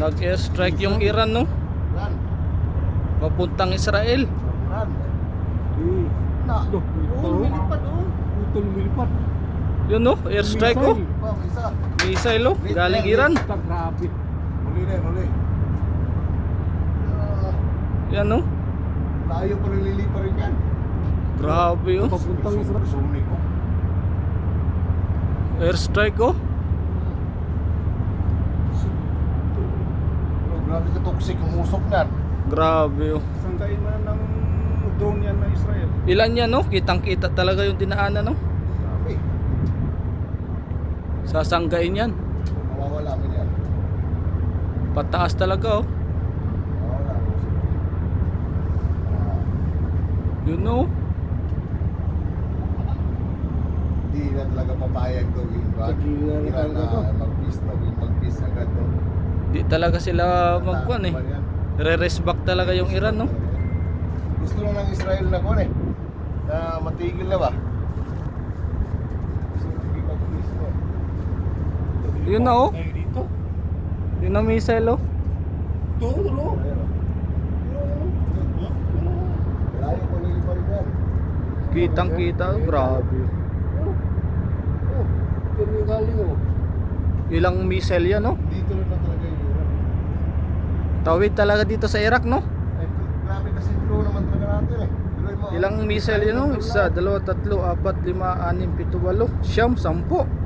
Nag-airstrike yung Iran, no? Iran. Papuntang Israel. Iran. Na. Lumilipad oh. Utol lumilipad. Yun, no? Airstrike, oh. Ba, may isa. Missile, oh. Galing Iran. Grabe. Huli na, huli. Yan, no? Layo pa rin lilipa rin yan. Grabe, oh. Papuntang Israel. Susunik ko. Airstrike, oh. Grabe ka toxic ang usok niyan. Grabe, oh. Sangkain na ng drone yan ng Israel. Ilan yan, no? Kitang-kita talaga yung dinaanan, no? Grabe. Sasanggain yan. Mawawala mo yan. Pataas talaga, oh. Mawawala mo siya. Yun, no? Hindi na talaga papayag to. Hindi na Iran na talaga to. mag-peace agad to. Di talaga sila magkuhan, eh. Re-rest back talaga yung Iran, no? Gusto lang ng Israel na kuhan eh. Na matigil na ba? Gusto lang mag-peace mo eh. Yun na, oh. Ay, dito. Yun na missile, oh. Tulo. Layo pa nilipa rin yan. Kitang-kita, oh. Grabe. Oh, ito yung galing oh. Ilang missile yan, no? Dito na talaga yung Iran. Tawid talaga dito sa Iraq, no? Ay, grabe kasi flow naman talaga natin eh. Tuloy mo. Ilang missile yan, no? 1, 2, 3, 4, 5, 6, 7, 8, 9, 10, 11, 12, 10, 10.